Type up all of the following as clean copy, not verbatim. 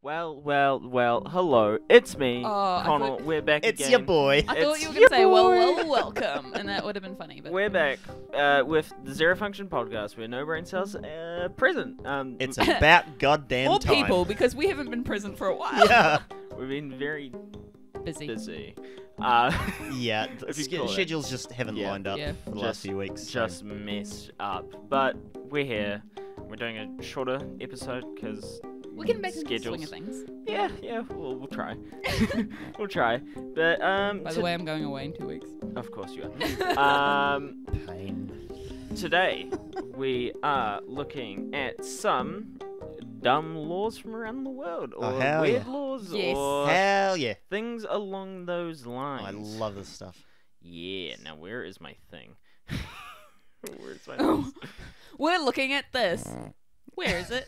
Well, hello, it's me, Conall, we're back again. It's your boy. I thought you were going to say, well, welcome, and that would have been funny. But We're back with the ZeroFunction Podcast, where no brain cells are present. It's about goddamn more time. people, because we haven't been present for a while. Yeah. We've been very Busy. Yeah. If you call it. Schedules just haven't Yeah. lined up Yeah. for the last few weeks. just messed up. But we're here. We're doing a shorter episode because We're getting back into the swing schedules. of things. Yeah, we'll try. We'll try. But By the way, I'm going away in 2 weeks. of course you are. Pain. Today we are looking at some dumb laws from around the world, or Oh, hell weird yeah. laws, Yes. or Hell yeah. things along those lines. I love this stuff. Yeah. Now where is my thing? Where's my Oh. list? We're looking at this. Where is it?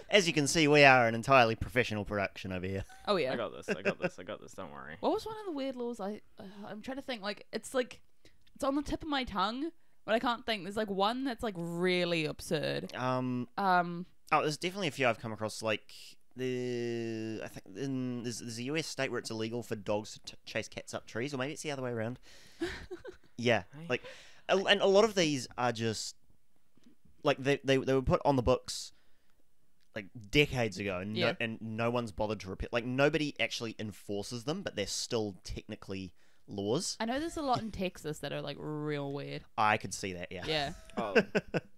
As you can see, we are an entirely professional production over here. Oh, yeah. I got this. Don't worry. What was one of the weird laws? I'm trying to think. It's on the tip of my tongue, but I can't think. There's one that's really absurd. Oh, there's definitely a few I've come across. I think there's a US state where it's illegal for dogs to chase cats up trees, or maybe it's the other way around. Yeah, Hey. and a lot of these are just they were put on the books decades ago, and Yeah. no one's bothered to repeal. Nobody actually enforces them, but they're still technically laws. I know there's a lot in Texas that are real weird. I could see that. Yeah. Yeah. Oh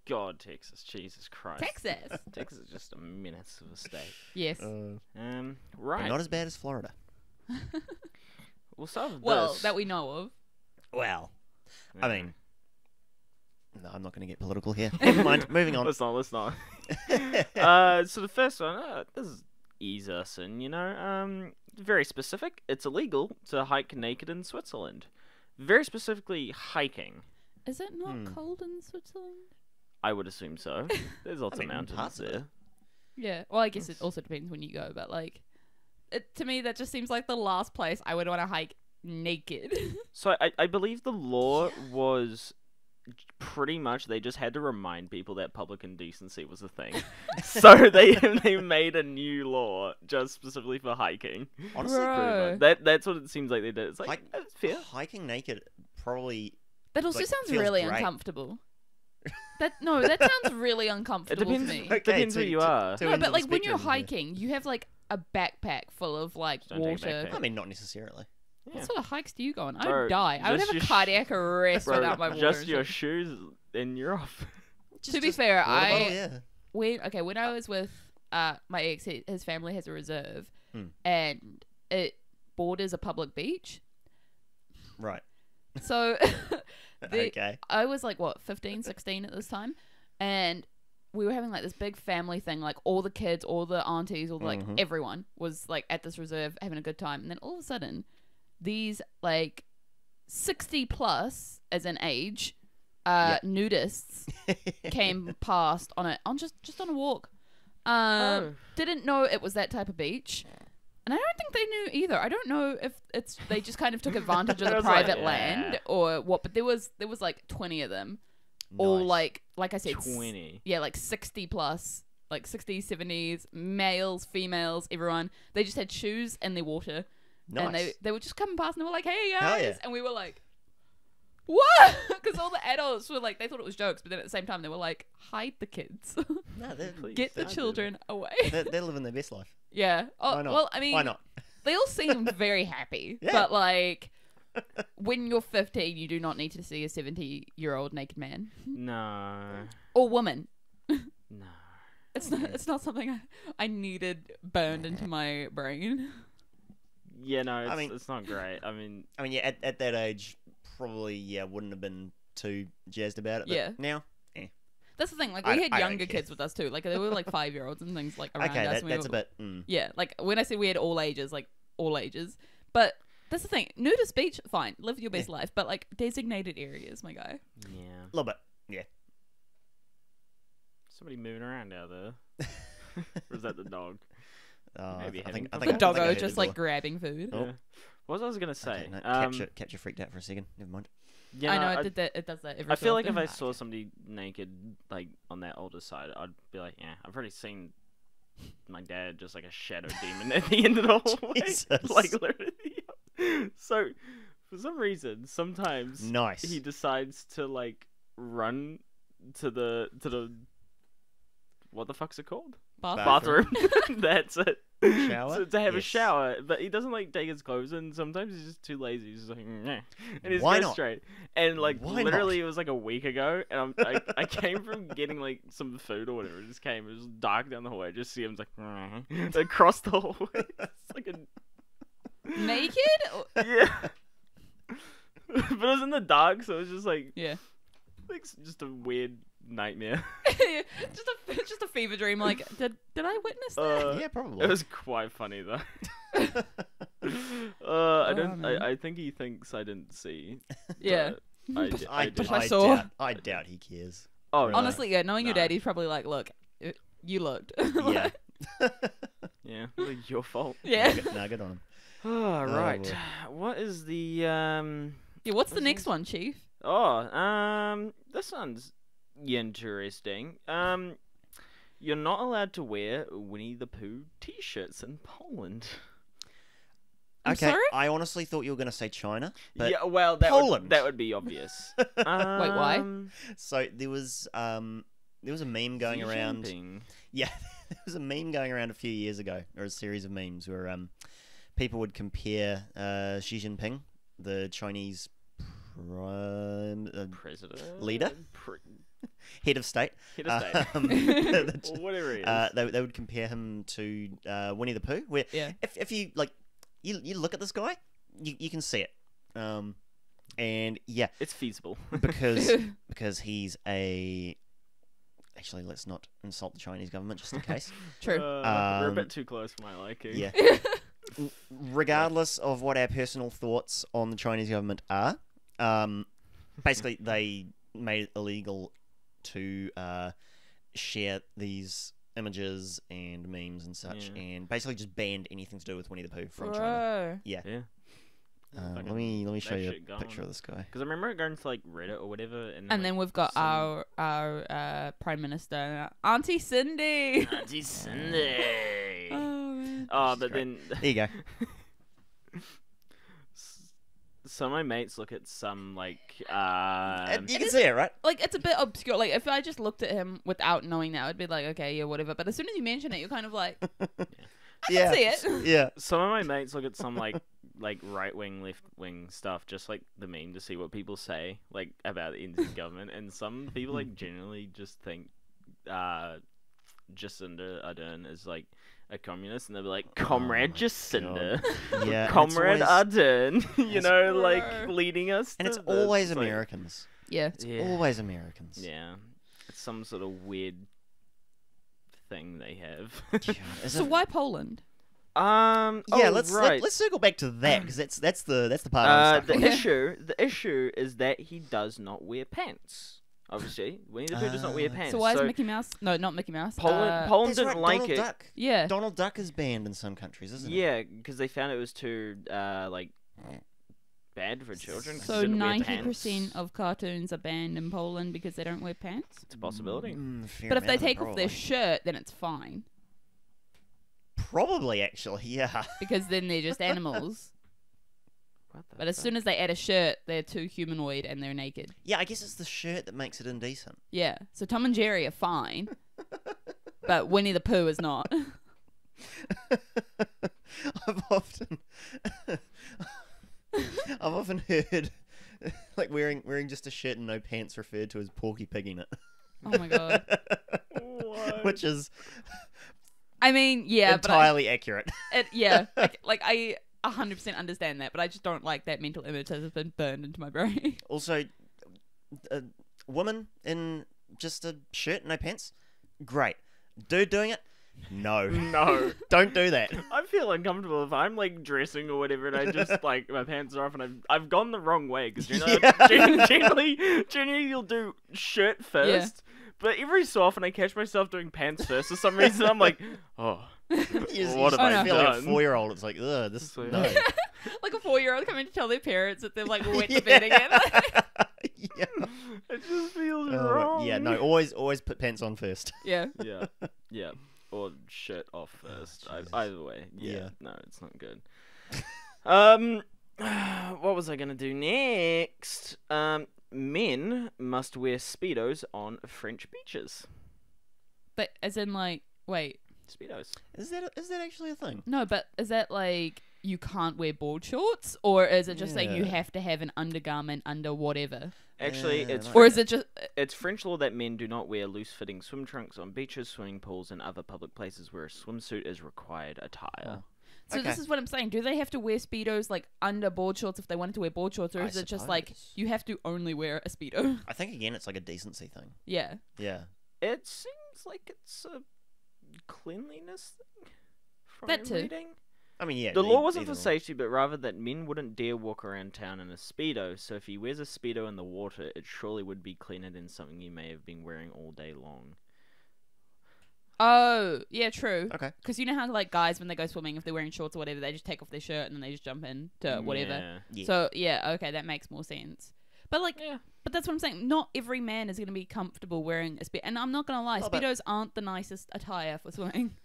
God, Texas! Jesus Christ! Texas. Texas is just a menace of a state. Yes. But Right. not as bad as Florida. We'll start with Well, this. that we know of. Well, I Yeah. mean, no, I'm not going to get political here. Never mind. Moving on. Let's not. So the first one, this is easy, very specific. It's illegal to hike naked in Switzerland. Very specifically, hiking. Is it not cold in Switzerland? I would assume so. There's lots I mean, of mountains parts of it. there. Yeah. Well, I guess it also depends when you go, but to me that just seems like the last place I would want to hike naked. So I believe the law was pretty much they just had to remind people that public indecency was a thing. So they made a new law just specifically for hiking. Honestly, Bro. That's what it seems like they did. It's like it's fair. hiking naked probably. That also sounds feels really great. uncomfortable. That sounds really uncomfortable depends. to me. It depends who you are. two No, ends but of the when you're spectrum, yeah. hiking, you have a backpack full of don't take a water. backpack. I mean, not necessarily. Yeah. What sort of hikes do you go on? I Bro, would die. I would just have a your cardiac arrest Bro, without my water. just and your shit. shoes and you're off. To be fair, water bottle, yeah. when I was with my ex, his family has a reserve, Hmm. and it borders a public beach. Right. So Okay. I was 15, 16 at this time, and we were having this big family thing. All the kids, all the aunties, all the, everyone was at this reserve having a good time. And then all of a sudden, these 60 plus as an age nudists came past on just on a walk. Didn't know it was that type of beach. And I don't think they knew either. I don't know if they just kind of took advantage of I the was private yeah. land or what, but there was 20 of them. All Nice. like I said, 20. 60 plus, 60s, 70s, males, females, everyone. They just had shoes and their water. Nice. And they would just come past and they were like, "Hey Hell guys," yeah. and we were like, "What?" Because all the adults were they thought it was jokes, but then at the same time they were like, "Hide the kids, No, Please. get the Don't do children away." they're living their best life. Yeah. Oh, Why not? well, I mean, Why not? they all seemed very happy, Yeah. but when you're 15, you do not need to see a 70-year-old naked man No. or woman. No. It's not something I needed burned into my brain. Yeah, no, I mean- it's not great. I mean, Yeah, at that age, probably wouldn't have been too jazzed about it. But Yeah. now, That's the thing. We I had don't younger care. kids with us too. They were 5-year-olds and things around okay, us. and we that's a were- bit. Yeah, when I say we had all ages, all ages. But that's the thing. Nudist beach, fine. Live your best life. But designated areas, my guy. yeah. A little bit. Yeah. Somebody moving around out there. Or is that the dog? Maybe I think The I think I doggo heard just the door. grabbing food. Oh. Yeah. What was I gonna say? Okay, no, capture freaked out for a second. Never mind. Yeah, I no, know it did that. It does that every. I so feel like if often. I saw somebody naked, on that older side, I'd be like, yeah, I've already seen my dad just like a shadow demon at the end of the hallway. Jesus. Like literally. So for some reason, sometimes Nice. he decides to like run to the what the fuck's it called? Bathroom. Bathroom. That's it. Shower? To have a Yes. shower, but he doesn't like take his clothes in. Sometimes he's just too lazy. He's just like, "Meh," and he's Why goes not? straight. And like Why literally, not? it was like a week ago, and I came from getting like some food or whatever. It just came. It was dark down the hallway. I just see him just like across the hallway. It's like a Naked? yeah. But it was in the dark, so it was just like Yeah. just a weird nightmare. just a fever dream. Like, did I witness that? Yeah, probably. It was quite funny though. man. I think he thinks I didn't see. Yeah. but I did. I did. I saw. I doubt he cares. Oh, really? Honestly, yeah. Knowing your No. dad, he's probably like, look, you looked. Yeah. Yeah, like your fault. Yeah. No, good on him. Oh, right. boy. What is the Yeah. What's the next one, Chief? this one's interesting. You're not allowed to wear Winnie the Pooh t-shirts in Poland. I'm Okay, sorry? I honestly thought you were going to say China. But Yeah, well, Poland. that would be obvious. why? So there was a meme going Xi around. Jinping. Yeah, there was a meme going around a few years ago, or a series of memes where people would compare Xi Jinping, the Chinese prime President? leader? head of state, Head of state. Or whatever it is. they would compare him to Winnie the Pooh. Where Yeah. if you like, you look at this guy, you can see it, and yeah, It's feasible. because he's a. Actually, let's not insult the Chinese government just in case. True. We're a Um, bit too close for my liking. Yeah. Regardless of what our personal thoughts on the Chinese government are, basically they made it illegal to share these images and memes and such, Yeah. and basically just banned anything to do with Winnie the Pooh from China. Bro. Yeah. Yeah. Let me show that you shit a going. picture of this guy. Because I remember going to like Reddit or whatever, and And then we've got some- our Prime Minister, Auntie Cindy. Auntie Cindy. Oh, man. Oh, but Great. then There you go. some of my mates look at some like You can see it, right? Like, it's a bit obscure. Like, if I just looked at him without knowing that, I'd be like, okay, yeah, whatever. But as soon as you mention it, you're kind of like, I Yeah. can see it. Yeah. some of my mates look at some like right wing, left wing stuff, just like the meme to see what people say like about the Indian government, and some people like genuinely just think Jacinda Ardern is like a communist, and they'll be like, Comrade my Jacinda, Yeah. Comrade Ardern, you It's- know, like Bro. leading us. And to it's this. always Like, Americans. Yeah. It's Yeah. always Americans. Yeah, it's some sort of weird thing they have. God, is So it- why Poland? Yeah, oh, let's right. let's circle back to that because that's the part I'm stuck The on. issue is that he does not wear pants. Obviously, Winnie the Pooh does not wear pants. So why is Mickey Mouse? No, not Mickey Mouse. Poland That's didn't right, like Donald it? Duck. Yeah. Donald Duck is banned in some countries, isn't it? Yeah, because they found it was too like bad for children. 'cause So they didn't wear 90% pants. of cartoons are banned in Poland because they don't wear pants. It's a possibility. Fair But if they amount, take off their probably. shirt, then it's fine Probably, actually, yeah. because then they're just animals. What the But as fuck? soon as they add a shirt, they're too humanoid and they're naked. Yeah, I guess it's the shirt that makes it indecent. Yeah. So Tom and Jerry are fine, but Winnie the Pooh is not. I've often heard like wearing just a shirt and no pants referred to as Porky Pigging it, Oh my god. What? which is I mean, yeah, entirely accurate. but yeah, like I 100% understand that, but I just don't like that mental image that has been burned into my brain. Also, a woman in just a shirt, no pants, great. Dude doing it, no, No. don't do that. I feel uncomfortable if I'm like dressing or whatever, and I just like my pants are off, and I've gone the wrong way because generally you'll do shirt first, but every so often I catch myself doing pants first for some reason. I'm like, oh, You what have I feel like a done? 4-year-old. It's like, ugh, this It's like- no. Like a 4-year-old coming to tell their parents that they're like wet Yeah. the bed again. Yeah. it just feels Oh, wrong. yeah, no, always put pants on first. Yeah. Yeah. Yeah. or shirt off first. Jesus. Either way, Yeah. no, it's not good. What was I gonna do next? Men must wear Speedos on French beaches. But as in like, wait, Speedos. Is that actually a thing? no, but is that like you can't wear board shorts, or is it just like you Yeah. have to have an undergarment under whatever, Actually, Yeah, it's no. or French, is it just it's French law that men do not wear loose-fitting swim trunks on beaches, swimming pools, and other public places where a swimsuit is required attire. Oh. So Okay. this is what I'm saying. Do they have to wear Speedos like under board shorts if they wanted to wear board shorts, or I is it just like suppose. you have to only wear a Speedo? I think again it's like a decency thing. Yeah. Yeah. It seems like it's a cleanliness thing. From That too. reading. I mean, yeah. The law wasn't either for or. safety, but rather that men wouldn't dare walk around town in a Speedo, so if he wears a Speedo in the water, it surely would be cleaner than something he may have been wearing all day long. Oh, yeah, true. Okay. Because you know how like guys when they go swimming, if they're wearing shorts or whatever, they just take off their shirt and then they just jump in to whatever. Yeah. Yeah. So yeah, okay, that makes more sense. But like, Yeah. but that's what I'm saying. Not every man is going to be comfortable wearing a Speedo, and I'm not going to lie, Oh, but- Speedos aren't the nicest attire for swimming.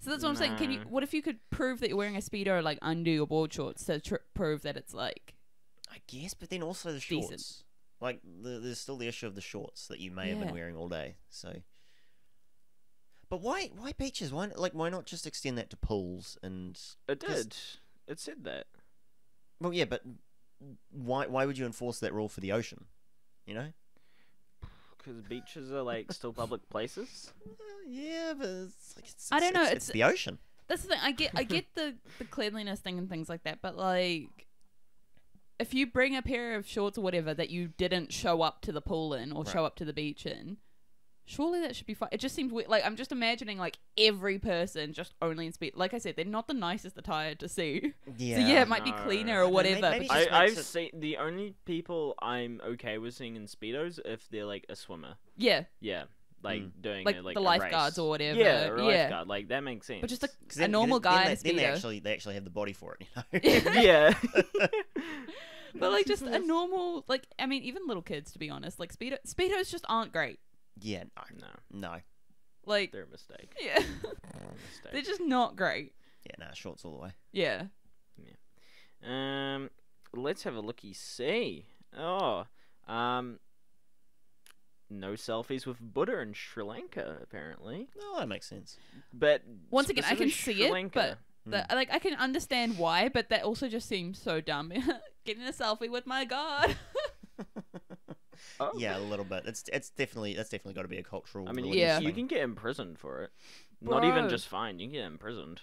So that's what I'm saying. No. What if you could prove that you're wearing a Speedo like under your board shorts to prove that it's like I guess, but then also the shorts. Decent. Like there's still the issue of the shorts that you may have Yeah. been wearing all day. So. But why beaches? Why not just extend that to pools and? It 'cause- did. It said that. Well, yeah, but why would you enforce that rule for the ocean? You know. Because beaches are like still public places. Yeah, but it's like I don't know, It's the ocean. that's the thing. I get the cleanliness thing and things like that, but like if you bring a pair of shorts or whatever that you didn't show up to the pool in or Right. show up to the beach in, surely that should be fine. It just seems weird. Like I'm just imagining like every person just only in speed. Like I said, they're not the nicest attire to see. Yeah. So yeah, it might be No. cleaner I or don't know, whatever. maybe but just I've makes it- seen the only people I'm okay with seeing in Speedos if they're like a swimmer. yeah, Yeah. Like doing like, it, like the a lifeguards race. or whatever. Yeah, or a yeah. lifeguard. Like that makes sense. But just 'Cause a normal guy in a then Speedo. they actually have the body for it, you know. yeah. But like just a normal, like I mean, even little kids, to be honest, like speedos just aren't great. Yeah, No, no. Like they're a mistake. yeah, they're just not great. Yeah, nah, shorts all the way. Yeah. Let's have a looky see. No selfies with Buddha in Sri Lanka, apparently. No, that makes sense. But Once again, I can specifically see Sri it, Lanka. like I can understand why, but that also just seems so dumb. Getting a selfie with my god. Oh. Yeah, a little bit. That's definitely got to be a cultural. I mean, religious Yeah. you thing. can get imprisoned for it. Not even Bro. just fined. You can get imprisoned.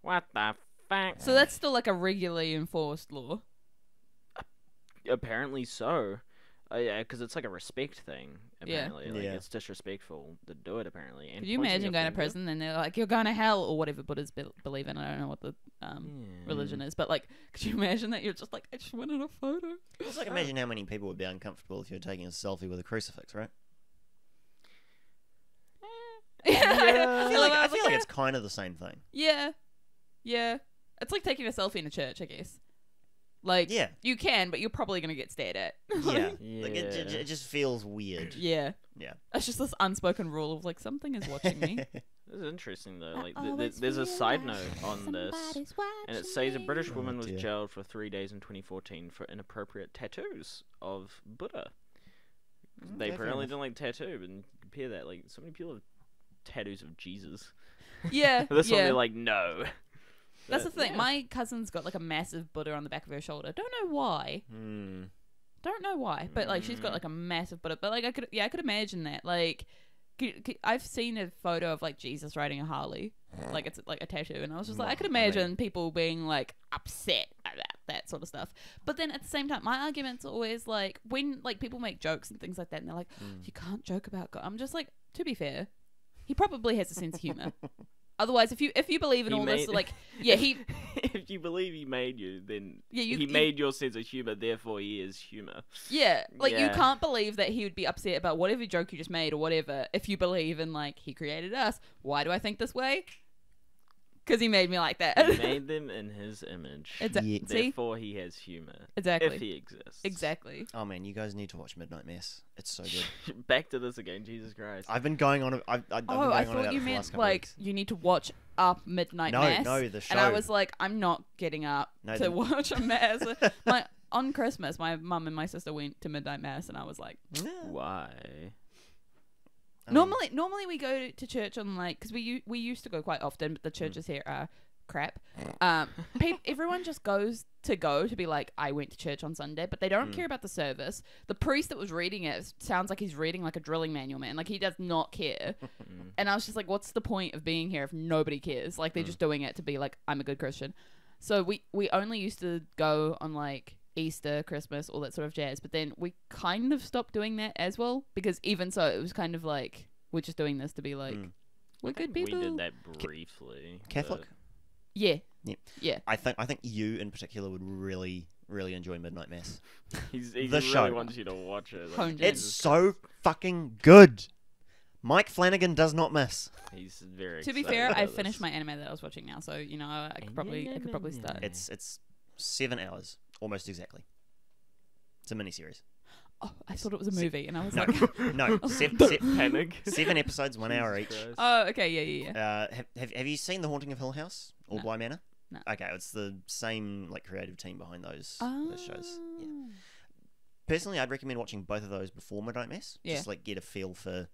What the fuck? So that's still like a regularly enforced law. Apparently so. Yeah, because it's like a respect thing. Yeah. Apparently, like Yeah. it's disrespectful to do it. Apparently, and Could you pointing imagine your going to finger. prison and they're like, you're going to hell or whatever Buddhists believe in? I don't know what the Yeah. religion is, but like, could you imagine that you're just like, I just wanted a photo? It's like imagine how many people would be uncomfortable if you're taking a selfie with a crucifix, right? Yeah, I feel like yeah. it's kind of the same thing. Yeah. It's like taking a selfie in a church, I guess. Like, Yeah. you can, but you're probably going to get stared at. Yeah, Yeah. like it just feels weird. Yeah. Yeah. It's just this unspoken rule of like, something is watching me. This is interesting though. Like, always there's a side note realize on this, somebody's and it watching says a me. British woman was dear. jailed for 3 days in 2014 for inappropriate tattoos of Buddha. They Okay, fair apparently enough. don't like tattoo, and compare that. Like, so many people have tattoos of Jesus. Yeah. This one yeah. they're like, no. That's the But, thing. yeah. My cousin's got like a massive Buddha on the back of her shoulder. Don't know why. Don't know why, but like she's got like a massive Buddha. But like I could imagine that. Like I've seen a photo of like Jesus riding a Harley, like it's like a tattoo, and I was just like I could I mean- imagine people being like upset about that sort of stuff. But then at the same time, my argument's always like when like people make jokes and things like that, and they're like, you can't joke about God. I'm just like, to be fair, he probably has a sense of humor. Otherwise, if you believe in He all this, made- like yeah, he if you believe he made you, then Yeah, he made your sense of humor. Therefore, he is humor. yeah, like you Yeah. can't believe that he would be upset about whatever joke you just made or whatever. If you believe in like he created us, why do I think this way? Because he made me like that. He made them in his image. Yeah. See? Therefore, he has humor. Exactly. If he exists. Exactly. Oh man, you guys need to watch Midnight Mass. It's so good. Back to this again, Jesus Christ. I've been going on. I've been Oh, going I on thought about you it for the meant last couple like weeks. you need to watch Up Midnight No, Mass. no, the show. And I was like, I'm not getting up No, to the- watch a mass. On Christmas, my mum and my sister went to Midnight Mass, and I was like, Yeah. Why? I mean, normally we go to church on like because we used to go quite often, but the churches here are crap. Everyone just goes to be like, I went to church on Sunday, but they don't care about the service. The priest that was reading it sounds like he's reading like a drilling manual, man. Like he does not care. And I was just like, what's the point of being here if nobody cares? Like they're just doing it to be like, I'm a good Christian. So we only used to go on like Easter, Christmas, all that sort of jazz. But then we kind of stopped doing that as well because even so, it was kind of like we're just doing this to be like we're good people. We did that briefly. Catholic. Yeah. Yeah. Yeah. I think you in particular would really enjoy Midnight Mass. He The really show. wants you to watch it. Honed It's Jesus so fucking good. Mike Flanagan does not miss. He's very. To be excited fair, I about finished this. my anime that I was watching now, so you know I could probably start. It's 7 hours, almost exactly. It's a miniseries. Oh, I thought it was a movie, and I was No, like, no, Panic. 7 episodes, 1 hour Jesus each. Christ. oh, okay, yeah. Have you seen The Haunting of Hill House or No. Bly Manor? No. Okay, it's the same like creative team behind those shows. Yeah. Oh. Personally, I'd recommend watching both of those before Midnight Mass. Yeah. Just like get a feel for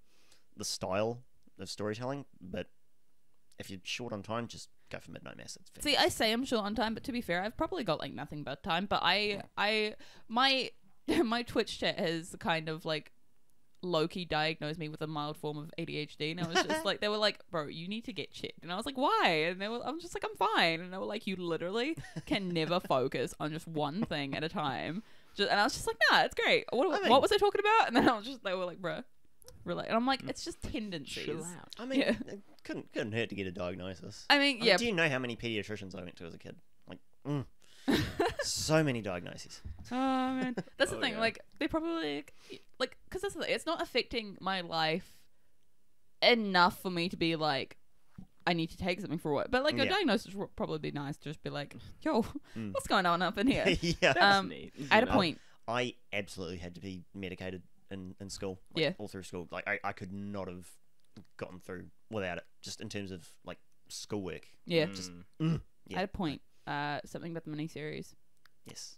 the style of storytelling. But if you're short on time, just go for Midnight Mass. It's See, I say I'm short on time, but to be fair, I've probably got like nothing but time. But my Twitch chat has kind of like low-key diagnosed me with a mild form of ADHD, and I was just like, they were like, bro, you need to get checked, and I was like, why? And I'm just like, I'm fine, and they were like, you literally can never focus on just one thing at a time. And I was just like, nah, it's great. What was I talking about? And then they were like, bro, relax. And I'm like, it's just tendencies. Chill out. I mean, Yeah. it couldn't hurt to get a diagnosis. I mean, yeah. Do you know how many pediatricians I went to as a kid? Like, so many diagnoses. Oh man, that's the Oh, thing. yeah. Like they probably like because that's the thing. It's not affecting my life enough for me to be like, I need to take something for work. But like a Yeah. diagnosis would probably be nice. To just be like, yo, Mm. what's going on up in here? Yeah. That's neat. I had a you know? point. I absolutely had to be medicated in school. Like, Yeah. all through school. Like I could not have gotten through without it. Just in terms of like schoolwork. Yeah, Just Mm. yeah. I had a point. Something about the miniseries. Yes.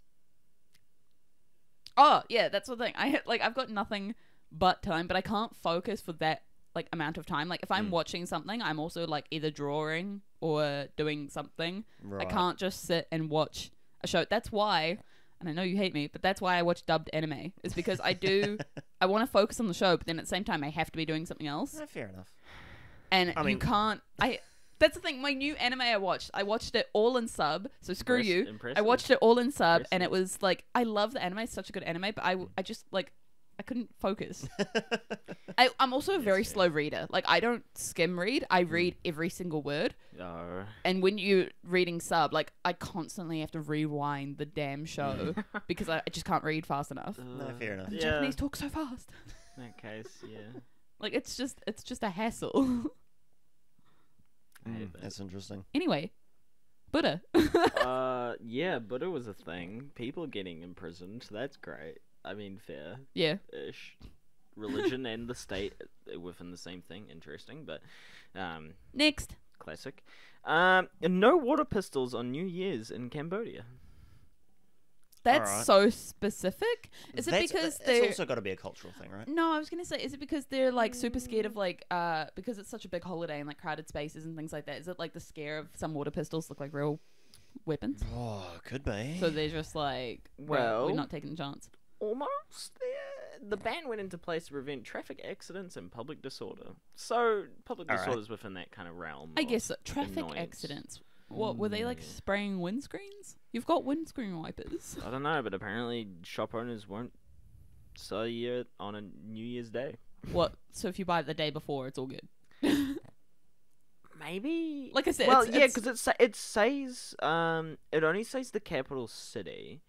Oh yeah, that's the thing. I've got nothing but time, but I can't focus for that like amount of time. Like if I'm watching something, I'm also like either drawing or doing something. Right. I can't just sit and watch a show. That's why, and I know you hate me, but that's why I watch dubbed anime. Is because I want to focus on the show, but then at the same time I have to be doing something else. No, fair enough. And I you mean- can't. That's the thing. My new anime I watched it all in sub. So screw you. I Impressive. watched it all in sub, and it Impressive. was like I love the anime. It's such a good anime, but I just like I couldn't focus. I'm also a very fair. slow reader. Like I don't skim read. I read every single word. Oh. And when you're reading sub, like I constantly have to rewind the damn show because I just can't read fast enough. No, fair enough. The Yeah. Japanese talk so fast. In that case, yeah. Like it's just a hassle. I hate that. That's interesting. Anyway, Buddha. Yeah, but it was a thing. People getting imprisoned. That's great. I mean, Yeah. fair-ish. Religion and the state within the same thing. Interesting, but Next. classic. And no water pistols on New Year's in Cambodia. That's Alright. so specific. Is it because it's they're also got to be a cultural thing, right? No, I was gonna say, is it because they're like super scared of like because it's such a big holiday and like crowded spaces and things like that? Is it like the scare of some water pistols look like real weapons? Oh, could be. So they're just like, Well- we're not taking a chance. Almost there. The ban went into place to prevent traffic accidents and public disorder. So public Alright. disorder is within that kind of realm. I of guess so. Traffic annoyance. accidents. What were they like spraying windscreens? You've got windscreen wipers. I don't know, but apparently shop owners won't sell you it on a New Year's Day. What? So if you buy it the day before, it's all good. Maybe. Like I said, well, it's- yeah, it's- because it says it only says the capital city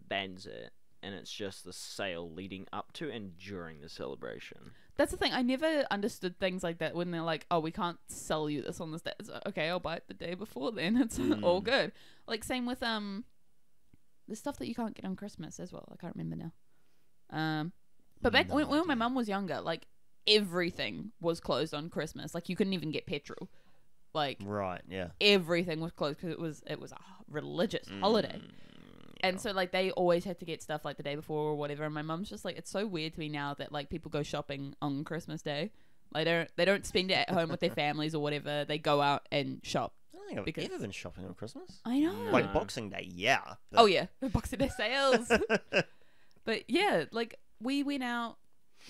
bans it, and it's just the sale leading up to and during the celebration. That's the thing. I never understood things like that when they're like, "Oh, we can't sell you this on this day." It's like, okay, I'll buy it the day before. Then it's all good. Like same with the stuff that you can't get on Christmas as well. I can't remember now. But back when my mum was younger, like everything was closed on Christmas. Like you couldn't even get petrol. Like Right, yeah. everything was closed because it was a religious holiday. And so, like, they always had to get stuff, like, the day before or whatever. And my mum's just like, it's so weird to me now that, like, people go shopping on Christmas Day. Like, they don't spend it at home with their families or whatever. They go out and shop. I don't think I've ever been shopping on Christmas. I know. No. Like Boxing Day, yeah. But... Oh, yeah. Boxing Day sales. But, yeah, like, we went out.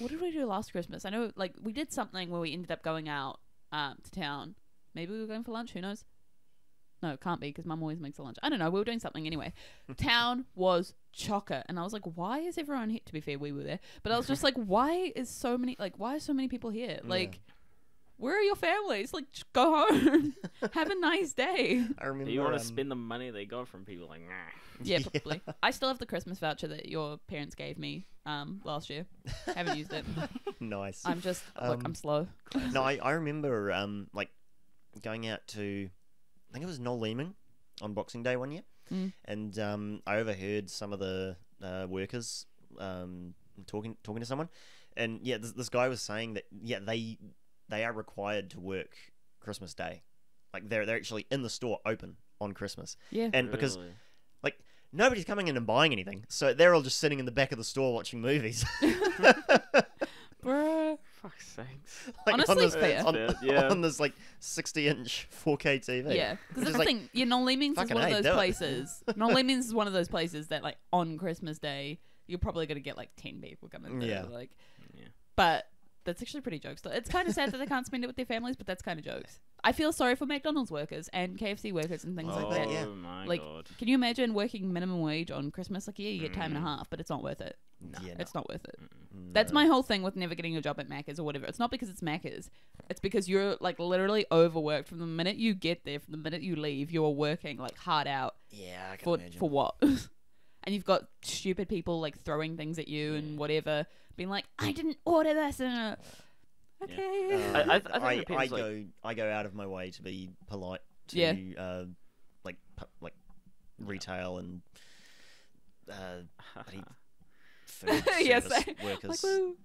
What did we do last Christmas? I know, like, we did something where we ended up going out to town. Maybe we were going for lunch. Who knows? No, it can't be because Mum always makes a lunch. I don't know. We were doing something anyway. Town was chocker, and I was like, "Why is everyone here?" To be fair, we were there, but I was just like, "Why are so many people here? Like, where are your families? Like, just go home, have a nice day." I remember. Do you want to spend the money they got from people? Like, nah. Yeah, probably. I still have the Christmas voucher that your parents gave me last year. Haven't used it. Nice. I'm just look, I'm slow. No, I remember like going out to, I think it was Noel Leeming on Boxing Day one year, and I overheard some of the workers talking to someone, and yeah, this guy was saying that they are required to work Christmas Day, like they're actually in the store open on Christmas, Yeah, and because Really? like nobody's coming in and buying anything, so they're all just sitting in the back of the store watching movies. bruh. Fuck's sakes. Like Honestly, fair. On this like 60-inch 4K TV. Yeah, because Which that's is the like, thing. Yeah, Noel-Leemings is fucking one of A, those do it. places. Noel-Leemings is one of those places that, like, on Christmas Day, you're probably going to get, like, 10 people coming through. Yeah. Like, Yeah. but that's actually pretty jokes. It's kind of sad that they can't spend it with their families, but that's kind of jokes. I feel sorry for McDonald's workers and KFC workers and things like that. yeah. Oh my Like, god. can you imagine working minimum wage on Christmas? Like, yeah, you get time and a half, but it's not worth it. Yeah, It's not worth it. no. That's my whole thing with never getting a job at Macca's or whatever. It's not because it's Macca's. It's because you're, like, literally overworked from the minute you get there, from the minute you leave. You're working, like, hard out. Yeah, I can For imagine. what? And you've got stupid people, like, throwing things at you and whatever, being like, I didn't order this. And okay. I think it depends, I go out of my way to be polite to Yeah. like retail and bloody food Yeah, service same. workers. Like, woo.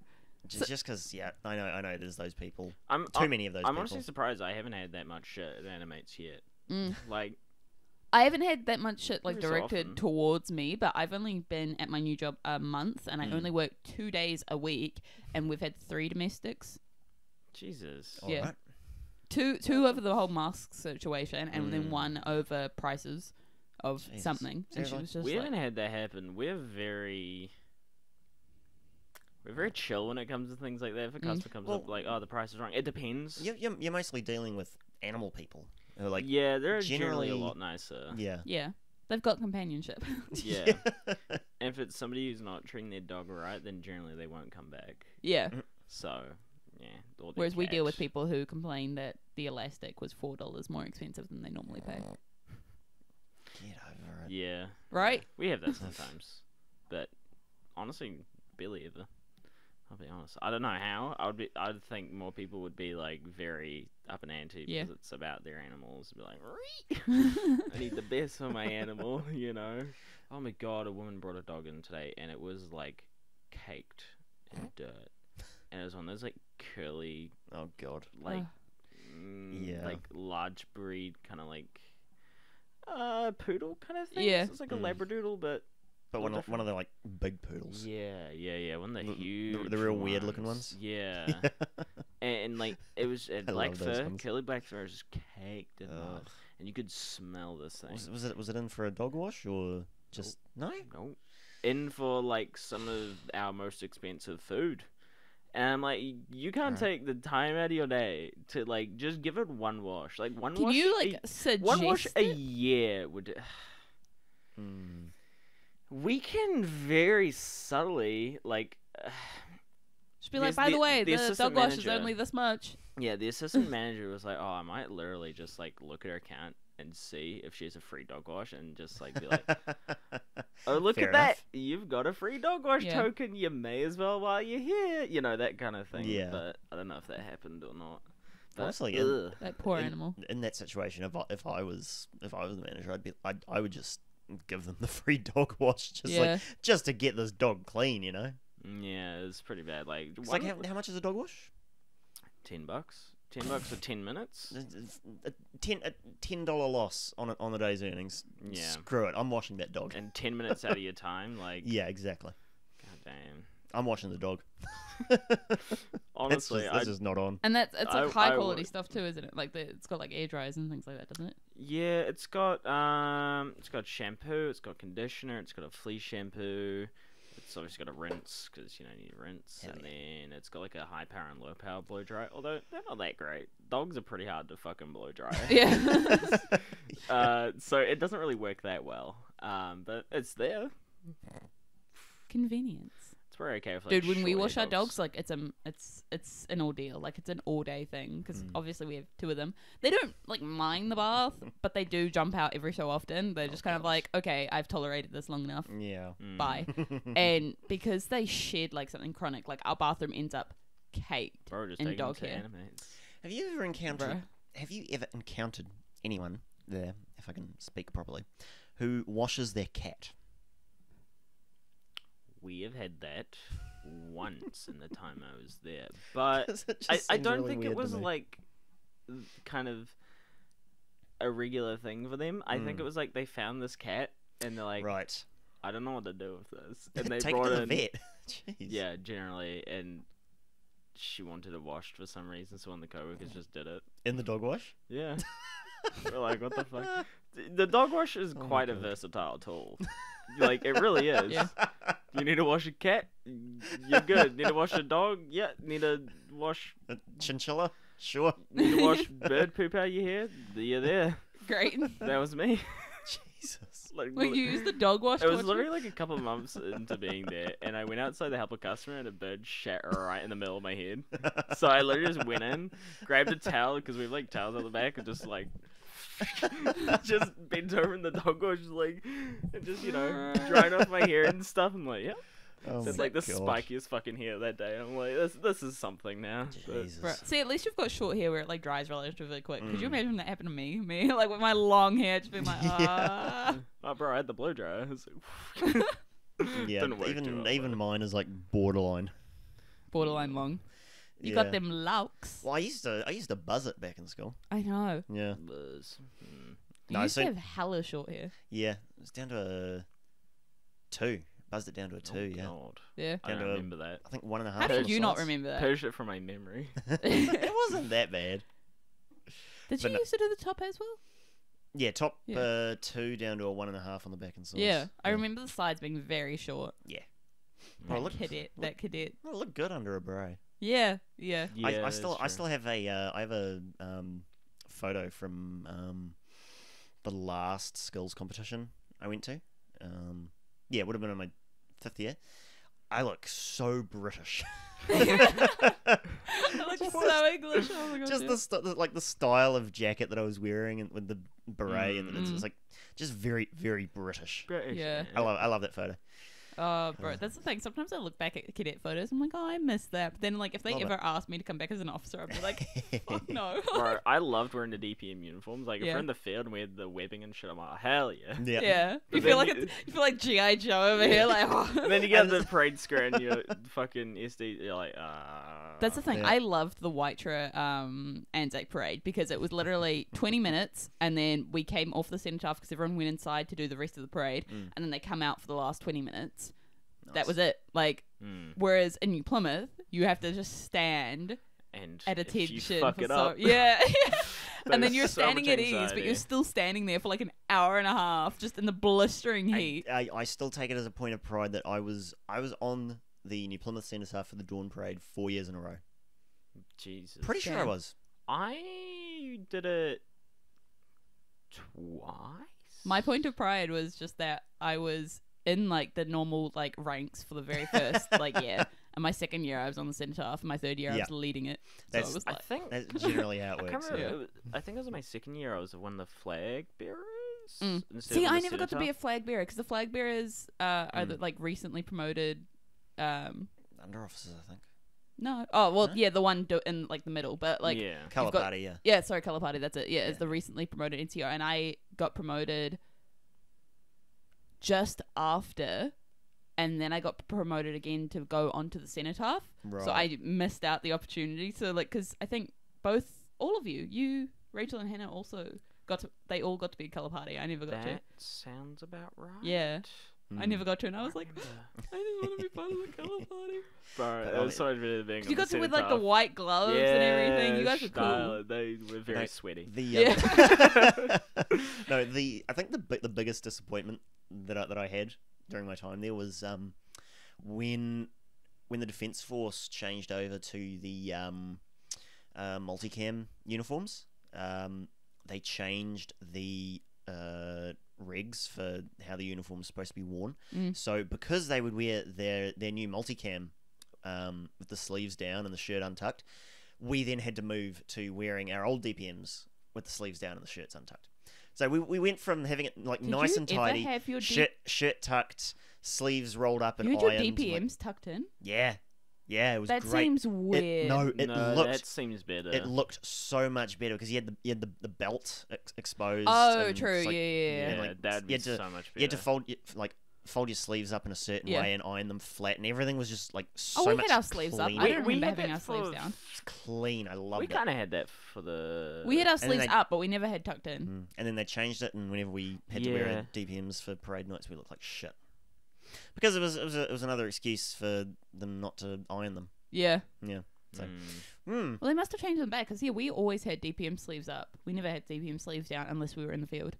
Just because, yeah, I know there's those people. I'm Too many of those I'm people. honestly surprised I haven't had that much shit at Animates yet. Mm. Like, I haven't had that much shit, like, Every so directed often. towards me, but I've only been at my new job a month, and I only work 2 days a week, and we've had 3 domestics. Jesus. All yeah. right. Two over the whole mask situation, and then 1 over prices of Jesus. something. And she was just We like, haven't had that happen. We're very chill when it comes to things like that. If a customer comes up Well- like, oh, the price is wrong, it depends. You're mostly dealing with animal people who are like, yeah, they're generally a generally- lot nicer. yeah. yeah, they've got companionship. Yeah. And if it's somebody who's not treating their dog right, then generally they won't come back. Yeah. So, yeah. or their Whereas we deal with cat. people who complain that the elastic was $4 more expensive than they normally pay. Get over it. Yeah. Right? We have that sometimes. But honestly, barely ever. I'll be honest. I don't know how. I'd think more people would be like very up in ante Yeah. because it's about their animals. Be like, "Ree! I need the best for my animal, you know. Oh my god, a woman brought a dog in today and it was like caked in dirt. And it was on those like curly, Oh god. like Yeah. like large breed kind of like poodle kind of thing. Yeah. So it's like a labradoodle, but But What one of the like big poodles. yeah, one of the The- huge, the real weird looking ones? Yeah, and like it was I black love those fur, ones. curly black fur, just caked in mud, Ugh. and you could smell this thing. Was it in for a dog wash or just no? No, in for like some of our most expensive food. And I'm like, you can't take the time out of your day to like just give it one wash. Like one Can wash. you, like, suggest one wash a it? year would. Mm. We can very subtly like. Just be like, There's by the way, the the assistant dog wash is manager. only this much. Yeah, the assistant manager was like, "Oh, I might literally just like look at her account and see if she has a free dog wash and just like be like, oh, look Fair at that, enough. you've got a free dog wash Yeah. token, you may as well while you're here, you know, that kind of thing. Yeah. But I don't know if that happened or not. But, Honestly, ugh. That poor in, animal. in that situation, if I was the manager, I would just give them the free dog wash just to get this dog clean, you know. Yeah, it's pretty bad. Like, It's like how much is a dog wash? $10. $10 for 10 minutes. A $10 loss on the day's earnings. Yeah. Screw it. I'm washing that dog. And 10 minutes out of your time, like, Yeah, exactly. god damn. I'm washing the dog. Honestly, that's just not on. And it's I- like high I quality would- stuff too, isn't it? Like it's got like air dryers and things like that, doesn't it? yeah, it's got shampoo, it's got conditioner, it's got a flea shampoo. It's obviously got a rinse because you need a rinse, Hell and yeah. then it's got like a high power and low power blow dryer. Although they're not that great. Dogs are pretty hard to fucking blow dry. Yeah. So it doesn't really work that well. But it's there. Convenience. It's very okay with like, Dude, when we short wash hair our dogs, like it's an ordeal. Like it's an all day thing because obviously we have 2 of them. They don't like mind the bath, but they do jump out every so often. They're just kind of like, okay, I've tolerated this long enough. Yeah. Bye. And because they shed like something chronic, like our bathroom ends up caked Bro, just in take them dog to hair. Animates. Have you ever Bruh. encountered anyone there, if I can speak properly, who washes their cat? We have had that once in the time I was there, but 'Cause it I just I seems don't really think weird it to was me. like kind of a regular thing for them. I think it was like they found this cat and they're like, Right. I don't know what to do with this, and they Take it brought to the in vet. Jeez. yeah, generally, and she wanted it washed for some reason, so one of the coworkers just did it. In the dog wash? Yeah, we're like, what the fuck? The dog wash is Oh my quite a God. versatile tool. Like it really is. Yeah. You need to wash a cat, you're good. Need to wash a dog, yeah. Need to wash A chinchilla? Sure. Need to wash bird poop out your hair? You're there. Great. That was me. Jesus. Like, Will you use the dog wash? it to was wash literally like a couple of months into being there, and I went outside to help a customer, and a bird shat right in the middle of my head. So I literally just went in, grabbed a towel because we have like towels at the back, and just like just bent over in the dog wash, like, and just drying off my hair and stuff. I'm like, yeah. Oh It's my like the gosh. spikiest fucking hair that day. I'm like, this is something now. But- Jesus. Right. See, at least you've got short hair where it like dries relatively quick. Could you Mm. imagine that happened to me? Me, like with my long hair, just being like, ah. Oh, bro, I had the blow dryer. It's like, Yeah, Didn't work too even well, even but- mine is like borderline. Borderline long. You Yeah. got them locks. Well, I used to buzz it back in school. I know. Yeah. Buzz. You No, used so- to have hella short hair. Yeah. It's down to a 2. Buzzed it down to a 2, Oh, yeah. God. Yeah. I Down don't to a- remember that. I think 1.5. How on did the you not sides. remember that? Purged it from my memory. It wasn't that bad. Did but you no- used to do the top as well? Yeah, top Yeah. 2 down to a 1.5 on the back and sides. Yeah. I remember the sides being very short. Oh, That look- That cadet. Oh, look good under a beret. Yeah. Yeah. Yeah, I that's still true. have a I have a photo from the last skills competition I went to. Yeah, it would have been in my 5th year. I look so British. I look so English. Oh my gosh. Just yeah. the style of jacket that I was wearing and with the beret and it's Mm. just like just very very British. British, Yeah. I love that photo. Oh, bro, that's the thing. Sometimes I look back at cadet photos. I'm like, oh, I miss that. But then, like, if they Love it. ever ask me to come back as an officer, I'd be like, fuck no. Bro, I loved wearing the DPM uniforms. Like, if Yeah. we're in the field and we had the webbing and shit, I'm like, hell yeah. Yeah. Yeah, you But feel then like you feel like GI Joe over here, like. Oh. And then you get the parade square and you're fucking SD, you're like, That's the thing. Yeah. I loved the Waitra Anzac Parade because it was literally 20 minutes, and then we came off the cenotaph because everyone went inside to do the rest of the parade, and then they come out for the last 20 minutes. That was it. Like, whereas in New Plymouth, you have to just stand And at if you attention. fuck for it so up. yeah. And then there's you're so standing much at ease, but anxiety. you're still standing there for like an hour and a half, just in the blistering heat. I still take it as a point of pride that I was on the New Plymouth Cenotaph for the Dawn Parade 4 years in a row. Jesus. Pretty sure I Damn. was. I did it twice. My point of pride was just that I was in like the normal like ranks for the very first like year, And my second year, I was on the cenotaph. My third year, I Yeah. was leading it. So That's- it was I like, think That's generally how it I can't works. remember. Yeah. I think it was in my second year. I was one of the flag bearers. instead see, of I the never got to be a cenotaph. flag bearer because the flag bearers are the, like recently promoted. Under officers, I think. No, oh well, No? yeah, the one in like the middle, but like yeah. Colour got- party, yeah. yeah, sorry, color party. That's it. Yeah, Yeah. it's the recently promoted NCO, and I got promoted just after, and then I got promoted again to go onto the cenotaph. Right. So I missed out the opportunity. So like, because I think all of you, Rachel and Hannah, also they all got to be a color party. I never got to. That sounds about right. Yeah. I Mm. never got to, and I was like, remember. I didn't want to be part of the color party. Bro, But it was so really being. 'Cause you got to with like the white gloves and everything. You guys were cool. They were very No, sweaty. The Yeah. no, I think the biggest disappointment that I had during my time there was when the Defence Force changed over to the multicam uniforms. They changed the regs for how the uniform's supposed to be worn. So because they would wear their new multicam with the sleeves down and the shirt untucked, we then had to move to wearing our old DPMs with the sleeves down and the shirts untucked. So we went from having it like Did nice you and ever tidy, have your shirt tucked, sleeves rolled up and You had your ironed. DPMs tucked in? Yeah, it was That great. seems weird. It no, looked that seems better. it looked so much better because you had the belt exposed. Oh, and true. it's like- yeah. yeah, and, like, that'd you be had to- so much better. You had to fold your sleeves up in a certain Yeah. way and iron them flat, and everything was just like so Oh, we much had our sleeves up. cleaner. I don't We remember had having that our sleeves for- down. It's clean. I we loved it. kind of had that for the. We had our then sleeves they- up, but we never had tucked in. And then they changed it, and whenever we had to wear Yeah. our DPMs for parade nights, we looked like shit. Because it was another excuse for them not to iron them. Yeah. Yeah. So, Well, they must have changed them back because we always had DPM sleeves up. We never had DPM sleeves down unless we were in the field.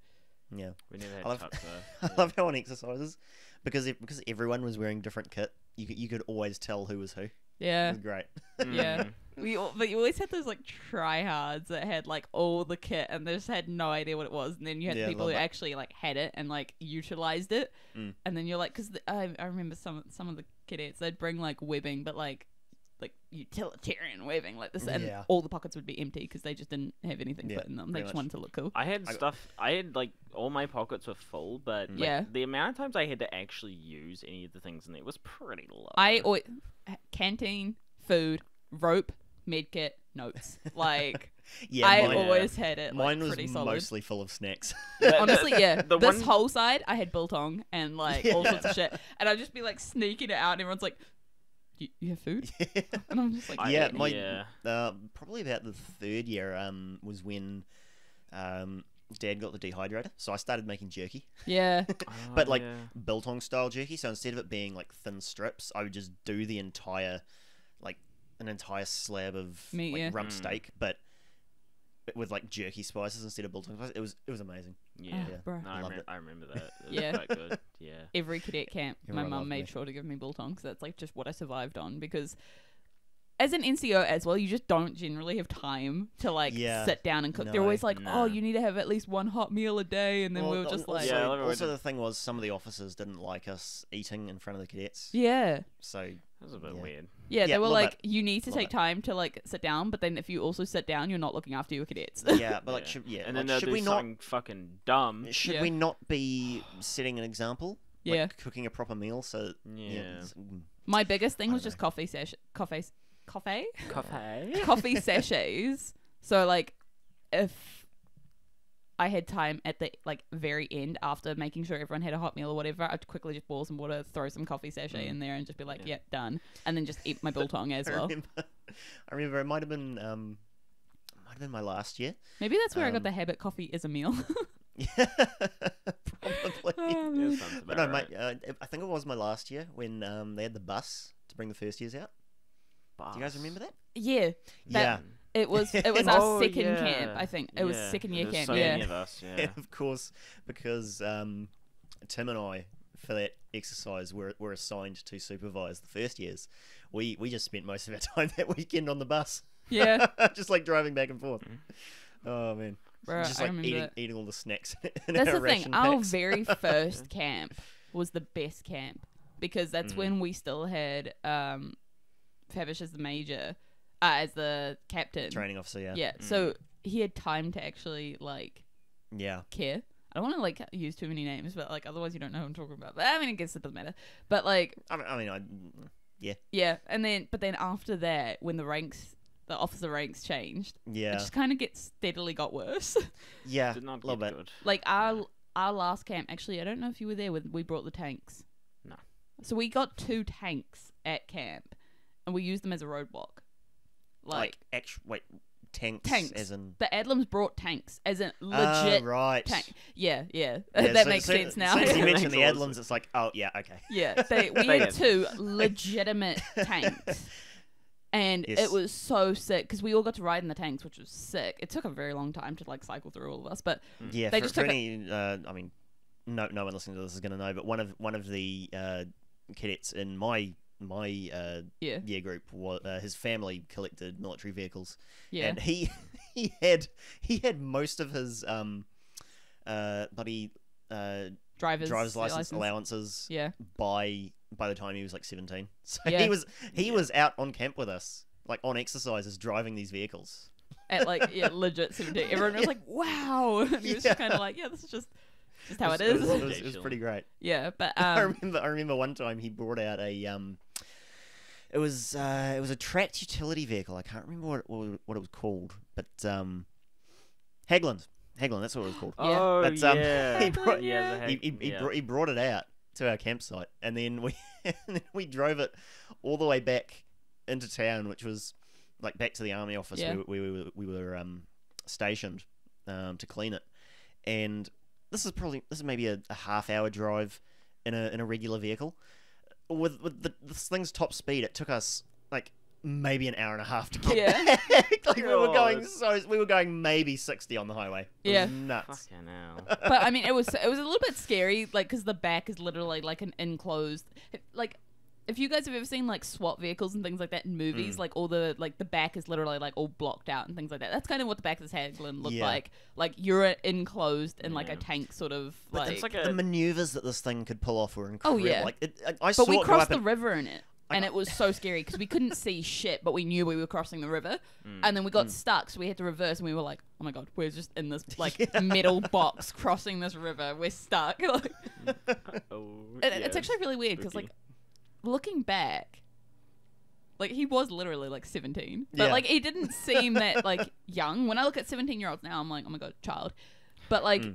yeah. We never had I love- tuck I though. love how on exercises, because everyone was wearing different kit, you could always tell who was who. It Yeah. was great. Yeah. Mm. But you always had those like tryhards that had like all the kit and they just had no idea what it was, and then you had Yeah, people love who that. actually like had it and like utilized it, Mm. and then you're like, because I remember some of the cadets, they'd bring like webbing, but like utilitarian webbing like this, and Yeah. all the pockets would be empty because they just didn't have anything Yeah, put in them. They pretty just much. wanted to look cool. I had I- stuff. I had like all my pockets were full, but like, Yeah. the amount of times I had to actually use any of the things in there was pretty low. I always canteen, food, rope, medkit, notes. Like Yeah, I mine, always had it. Like, mine was pretty solid. mostly full of snacks. Honestly, yeah. The This one- whole side, I had biltong and like all sorts Yeah. of shit, and I'd just be like sneaking it out, and everyone's like, "You have food?" And I'm just like, Yeah, I- my yeah. probably about the third year was when Dad got the dehydrator, so I started making jerky, yeah, but Oh, like yeah. biltong style jerky. So instead of it being like thin strips, I would just do the entire an entire slab of Meat, like yeah. rump Mm. steak, but with like jerky spices instead of biltong spices. It was amazing. Yeah. Oh, bro. No, Loved it. I remember that. It was Yeah. quite good. Yeah. Every cadet camp, my Everyone mum loved made me. sure to give me biltong because that's like just what I survived on. Because as an NCO as well, you just don't generally have time to like Yeah. sit down and cook. They're No. always like, No. "Oh, you need to have at least one hot meal a day," and then we were just also, like, Yeah, everyone also did- the thing was some of the officers didn't like us eating in front of the cadets. "Yeah." So That was a bit Yeah. weird. Yeah, they Yeah, were love like, it. you need to Love take it. time to like sit down, but then if you also sit down, you're not looking after your cadets. yeah, but like And then like, they'll should do we not something fucking dumb. should Yeah. we not be setting an example? Yeah. Like cooking a proper meal. So Yeah. My biggest thing I was don't just coffee Coffee. coffee sachets. So like, if I had time at the like very end after making sure everyone had a hot meal or whatever, I'd quickly just boil some water, throw some coffee sachet in there, and just be like, Yeah. "Yeah, done," and then just eat my biltong as well. I remember it might have been my last year. Maybe that's where I got Um, the habit. Coffee is a meal. Yeah, probably. Oh, Yeah, man. sounds But about no, right. mate, I think it was my last year when they had the bus to bring the first years out. Do you guys remember that? Yeah, Yeah. it was our Oh, second yeah. camp. I think it was Yeah. second year There's camp. So Yeah. many of us. Yeah. And of course, because Tim and I, for that exercise, were assigned to supervise the first years. We just spent most of our time that weekend on the bus. Yeah. Just like driving back and forth. Oh man. Bruh, Just I like remember that. eating all the snacks in That's our the thing. ration Our packs. very first camp was the best camp because that's when we still had Fabish as the major, as the captain. Training officer, yeah. Yeah, so he had time to actually, like, Yeah. care. I don't want to, like, use too many names, but, like, otherwise you don't know who I'm talking about. But, I mean, I guess it doesn't matter. But, like... Yeah. Yeah, but then after that, when the officer ranks changed, Yeah. it just kind of steadily got worse. Yeah. Did not a little get bit. good. Like, our last camp, actually, I don't know if you were there when we brought the tanks. No. So we got 2 tanks at camp, and we used them as a roadblock. Tanks. As in... The Adlams brought tanks as a legit right. tank. Yeah. Yeah, That makes sense now. As you mentioned the Makes Adlams, it's like, oh, yeah, okay. Yeah, we They had have. 2 legitimate tanks. And Yes. it was so sick, because we all got to ride in the tanks, which was sick. It took a very long time to, like, cycle through all of us, but Yeah, They for, just for took any, no one listening to this is going to know, but one of the cadets in my year group, his family collected military vehicles, yeah. and he had most of his bloody driver's license allowances Yeah. by the time he was like 17. So Yeah. he was out on camp with us, like on exercises, driving these vehicles. At, like, legit 17. Everyone was like, wow. And he was just kind of like, yeah, this is just how it is. It was pretty great. Yeah, but I remember one time he brought out a it was a tracked utility vehicle. I can't remember what it was called, but Haglund, that's what it was called. Yeah. Oh, But, yeah. he brought- yeah, the He brought it out to our campsite, and then we drove it all the way back into town, which was like back to the army office Yeah. where we were stationed to clean it. And this is maybe a half-hour drive in a regular vehicle. With this thing's top speed, it took us like maybe an hour and a half to get Yeah. back. Like we God. were going maybe 60 on the highway. It Yeah. was nuts. Fucking hell. But I mean, it was a little bit scary, like, because the back is literally like an enclosed, like, if you guys have ever seen like SWAT vehicles and things like that in movies, like all the back is literally like all blocked out and things like that. That's kind of what the back of this Haglund looked Yeah. like. Like, you're enclosed in like Yeah. a tank sort of But like. It's like the maneuvers that this thing could pull off were Oh, incredible. yeah. Like I But saw we it go crossed up the and- river in it. And it was so scary because we couldn't see shit, but we knew we were crossing the river. And then we got stuck, so we had to reverse, and we were like, oh my god, we're just in this like metal box crossing this river. We're stuck. Like, Oh, it's actually really weird because, like, looking back, like, he was literally like 17. But Yeah. like, he didn't seem that like young. When I look at 17-year-olds now, I'm like, oh my god, child. But like,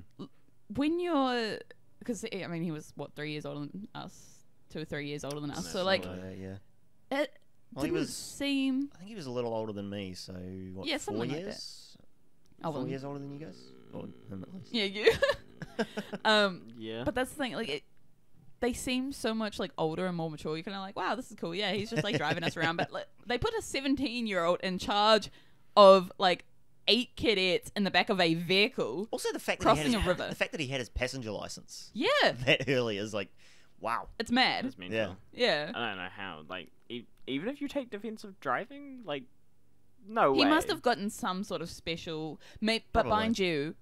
when you're, because I mean, he was what, 3 years older than us. 2 or 3 years older than us. So like, yeah. it Well, he didn't was- seem. I think he was a little older than me, so what? Yeah, 4 something like that. years. Oh, 4 well, years older than you guys, or him at least. yeah, you. Yeah. But that's the thing. Like, they seem so much like older and more mature. You're kind of like, wow, this is cool. Yeah, he's just like driving us around. But like, they put a 17-year-old in charge of like 8 cadets in the back of a vehicle. Also, the fact Crossing that a river. the fact that he had his passenger license Yeah, that early is like, wow. it's mad. That's mental. Yeah. Yeah. I don't know how. Like, even if you take defensive driving, like, no way. He must have gotten some sort of special. But Probably. mind you,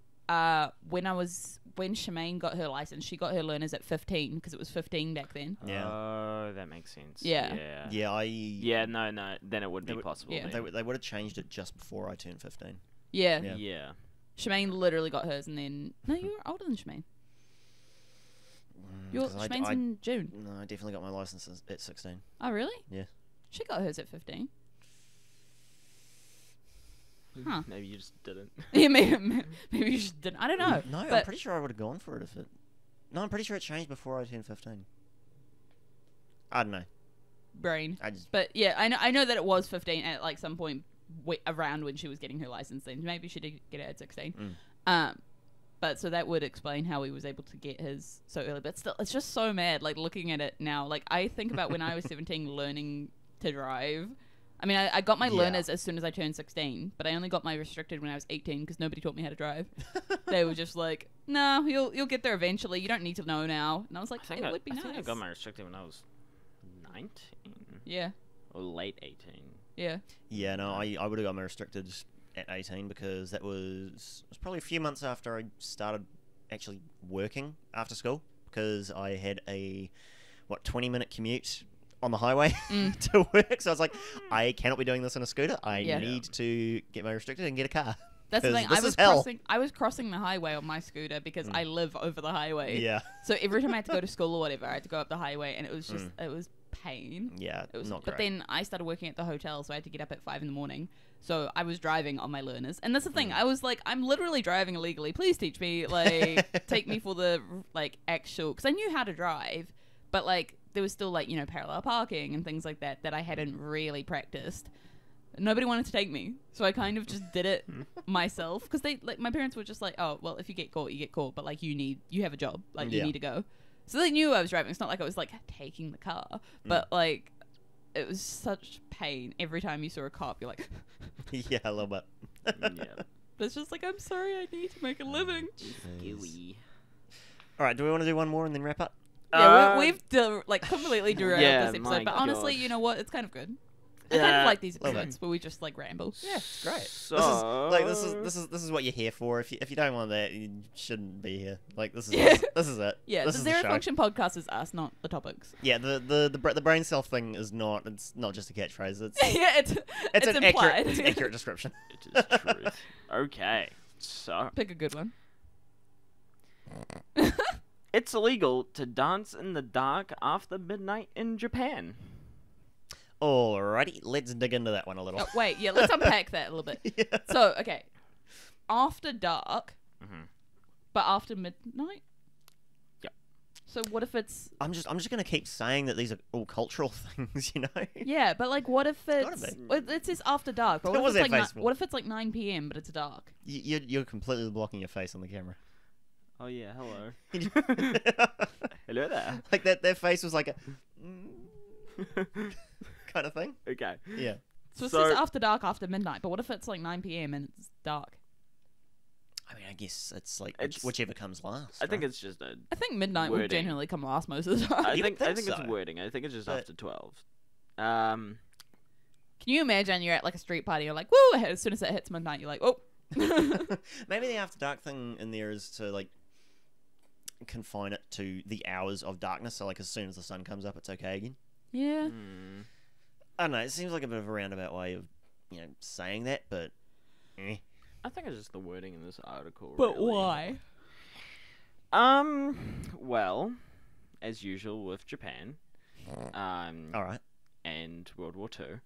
when Shemaine got her license, she got her learners at 15 because it was 15 back then. Yeah. Oh, that makes sense. Yeah. Yeah. Yeah, No. Then it would They be would- possible. yeah. then. they would have changed it just before I turned 15. Yeah. Yeah. Yeah. Shemaine literally got hers, and then no, you were older than Shemaine. Your 'Cause Shemaine's in June. No, I definitely got my license at 16. Oh, really? Yeah. She got hers at 15. Huh. Maybe you just didn't. Yeah, maybe you just didn't. I don't know. No, I'm but pretty sure I would have gone for it if it. No, I'm pretty sure it changed before I turned 15. I don't know. brain. I just. But yeah, I know that it was 15 at like some point around when she was getting her license. Then maybe she did get it at 16. But so that would explain how he was able to get his so early. But still, it's just so mad. Like looking at it now, like I think about when I was 17 learning to drive. I mean, I got my Yeah. learners as soon as I turned 16, but I only got my restricted when I was 18 because nobody taught me how to drive. They were just like, "No, you'll get there eventually. You don't need to know now." And I was like, "It would be I nice." think I got my restricted when I was 19 Yeah, or late 18. yeah, Yeah, no, I would have got my restricted at 18 because it was probably a few months after I started actually working after school because I had a 20-minute commute on the highway to work. So I was like, I cannot be doing this in a scooter. I Yeah. need to get my restricted and get a car. That's the 'Cause thing. this is hell. I was crossing the highway on my scooter because I live over the highway. Yeah. So every time I had to go to school or whatever, I had to go up the highway, and it was just it was pain. Yeah, It was, not but great. then I started working at the hotel, so I had to get up at 5 a.m. So I was driving on my learners, and that's the thing. I was like, I'm literally driving illegally. Please teach me, like, take me for the like actual, because I knew how to drive, but like there was still like parallel parking and things like that I hadn't really practiced. Nobody wanted to take me, so I kind of just did it myself, because they like my parents were just like, oh well, if you get caught, you get caught, but like you have a job, like you Yeah. need to go. So they knew I was driving. It's not like I was like taking the car, but like it was such pain every time you saw a cop. You're like, Yeah, a little bit. Yeah. but it's just like, I'm sorry, I need to make a living. Gooey. All right, do we want to do one more and then wrap up? Yeah, we've like completely derailed yeah, this my episode, but honestly, God. you know what? It's kind of good. I kind of like these Love it. episodes where we just like ramble. Yeah, great. So This is what you're here for. If you don't want that, you shouldn't be here. Like this is Yeah. this is it. Yeah, this the is the show. ZeroFunction Podcast is us, not the topics. Yeah, the brain self thing is not. It's not just a catchphrase. It's Yeah, it's an implied. accurate description. it is truth. Okay, so Pick a good one. it's illegal to dance in the dark after midnight in Japan. Alrighty, let's dig into that one a little. Oh, wait, yeah, let's unpack that a little bit. Yeah. So, okay, after dark, Mhm. but after midnight. Yep. So what if it's I'm just gonna keep saying that these are all cultural things, you know. yeah, but like what if gotta it's be. well, it says after dark, but That what was if it's their like Facebook. what if it's like 9 p.m. but it's dark? You're completely blocking your face on the camera. Oh yeah, hello. Hello there. Like that face was like a kind of thing. Okay. Yeah. So it So- says after dark, after midnight, but what if it's like 9 p.m. and it's dark? I mean, I guess it's like It's- whichever comes last. I think right? it's just a. I think midnight will Wording. generally come last most of the time. I You think would I think think it's so. wording. I think it's just But- after 12. Can you imagine you're at like a street party, you're like, woo, as soon as it hits midnight, you're like, oh. Maybe the after dark thing in there is to like confine it to the hours of darkness. So like as soon as the sun comes up, it's okay again. Yeah. Hmm. I don't know. It seems like a bit of a roundabout way of saying that, but eh. I think it's just the wording in this article. But really. why? Well, as usual with Japan, All right. and World War II,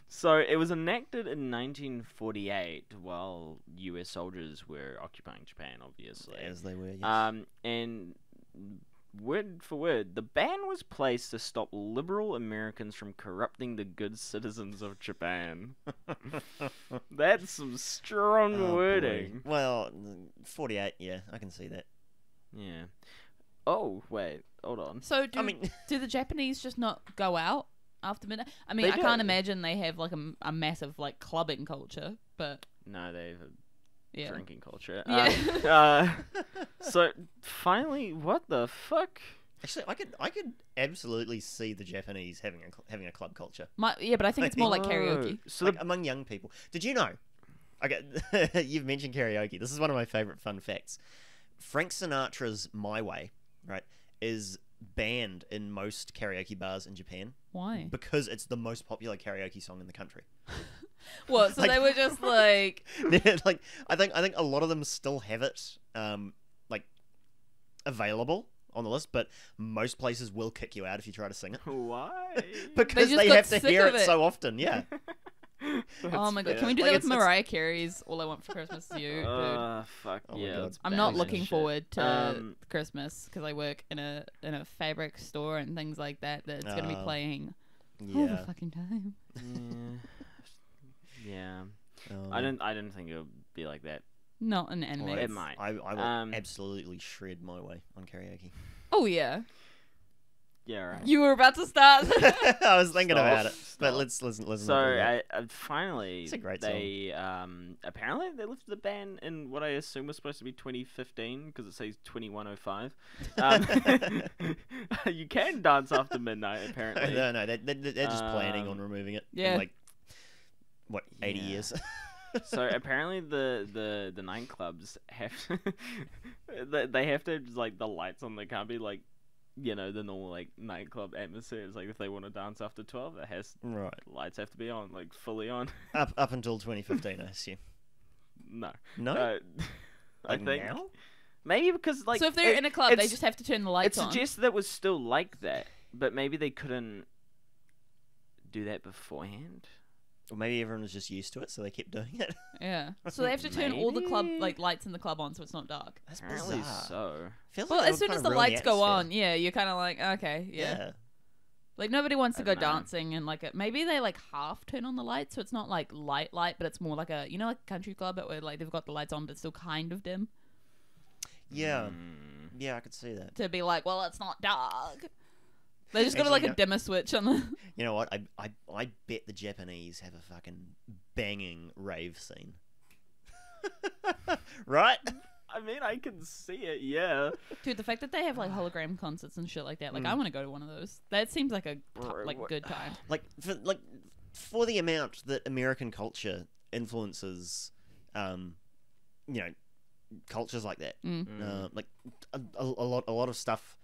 so it was enacted in 1948 while U.S. soldiers were occupying Japan, obviously. As they were. Yes. And word for word, the ban was placed to stop liberal Americans from corrupting the good citizens of Japan. That's some strong Oh, boy. wording. Well, 48. Yeah, I can see that. Yeah. Oh, wait. Hold on. So I mean, do the Japanese just not go out after midnight? I mean, They I can't do. imagine they have like a massive like clubbing culture, but No, they have a yeah. drinking culture. Yeah. So, finally, what the fuck? actually, I could absolutely see the Japanese having a club culture, Yeah, but I think it's more like karaoke. So, like among young people. Did you know? Okay, you've mentioned karaoke. This is one of my favorite fun facts. Frank Sinatra's "My Way," right, is banned in most karaoke bars in Japan Why? because it's the most popular karaoke song in the country. What? So Like- they were just like, Like I think a lot of them still have it like available on the list, but most places will kick you out if you try to sing it why? because just they got have to sick hear of it it. so often. Yeah. oh my god, can we do Like, that with it's- Mariah Carey's "All I Want for Christmas Is You"? Dude? Fuck Oh my yeah. God. it's I'm bad not as looking shit. forward to Um, Christmas because I work in a fabric store and things like that. That's gonna be Oh. playing all the Yeah. fucking time. Yeah. Um, I didn't think it would be like that. Not an anime. well, It might. I will Um, absolutely shred my way on karaoke. Oh yeah, Yeah, right. you were about to start. I was thinking Stop, about it, but stop. let's listen. So to that. finally, It's a great they apparently they lifted the ban in what I assume was supposed to be 2015 because it says 2105. You can dance after midnight apparently. no, they're just planning on removing it. Yeah. In like what 80 Yeah. years. So apparently the nightclubs have they have to like the lights on. They can't be like you know, the normal like nightclub atmosphere. It's like if they want to dance after 12, it has Right. lights have to be on, like fully on. Up until 2015, I assume. No, No. I Like think now. maybe because like so if they're in a club, they it's- just have to turn the it lights on. suggests that it was still like that, but maybe they couldn't do that beforehand. Or maybe everyone was just used to it, so they kept doing it. Yeah. So they have to turn all the club Maybe. like lights in the club on, so it's not dark. That's Apparently bizarre. so. Feels Well, like it as would soon kinda as the ruin lights go atmosphere. on, yeah, you're kind of like, okay, yeah. Like nobody wants to I go don't know. dancing and like maybe they like half turn on the lights, so it's not like light, but it's more like a like a country club where like they've got the lights on but it's still kind of dim. Yeah. Mm. Yeah, I could see that. To be like, well, it's not dark. They just got Actually, like you a know- dimmer switch on the. You know what? I bet the Japanese have a fucking banging rave scene. Right? I mean, I can see it. Yeah. Dude, the fact that they have like hologram concerts and shit like that, like Mm. I want to go to one of those. That seems like a Bro, like what- good time. For the amount that American culture influences, you know, cultures like that. Mm. Like a lot of stuff.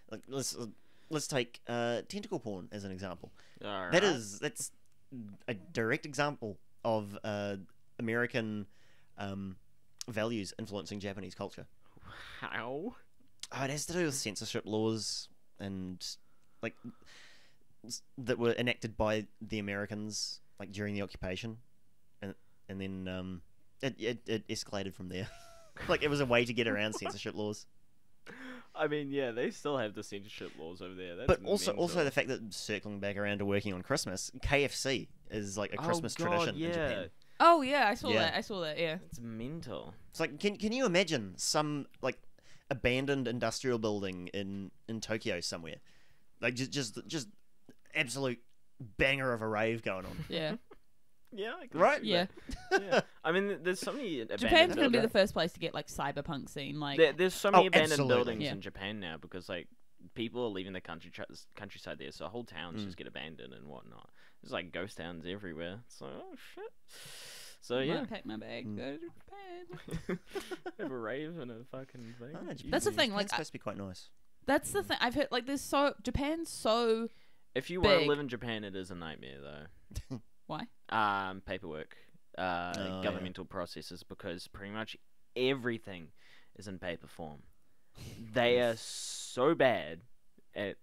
Like let's take tentacle porn as an example. Alright. That's a direct example of American values influencing Japanese culture. How? Oh, it has to do with censorship laws and like that were enacted by the Americans like during the occupation, and then it escalated from there. Like it was a way to get around censorship laws. I mean, yeah, they still have the censorship laws over there. That's But also mental. the fact that circling back around to working on Christmas, KFC is like a Christmas God, tradition yeah. in Japan. Oh yeah, I saw Yeah. that. I saw that. Yeah. It's mental. It's like can you imagine some like abandoned industrial building in Tokyo somewhere, like just absolute banger of a rave going on. Yeah. Yeah, I can Right? see Yeah. that. Yeah. I mean, there's so many abandoned Japan's gonna be buildings. the first place to get like cyberpunk scene. Like, There's so many abandoned absolutely. buildings Yeah. in Japan now because like people are leaving the countryside there, so whole towns Mm. just get abandoned and whatnot. There's like ghost towns everywhere. It's like, oh shit. So yeah, might pack my bag, Mm. go to Japan. have a rave and a fucking thing. Oh, That's the Japan's thing, like, supposed to be quite nice. That's the thing. I've heard like there's Japan's so If you want to big. live in Japan, it is a nightmare though. why? Paperwork, yeah. governmental processes, because pretty much everything is in paper form. They are so bad at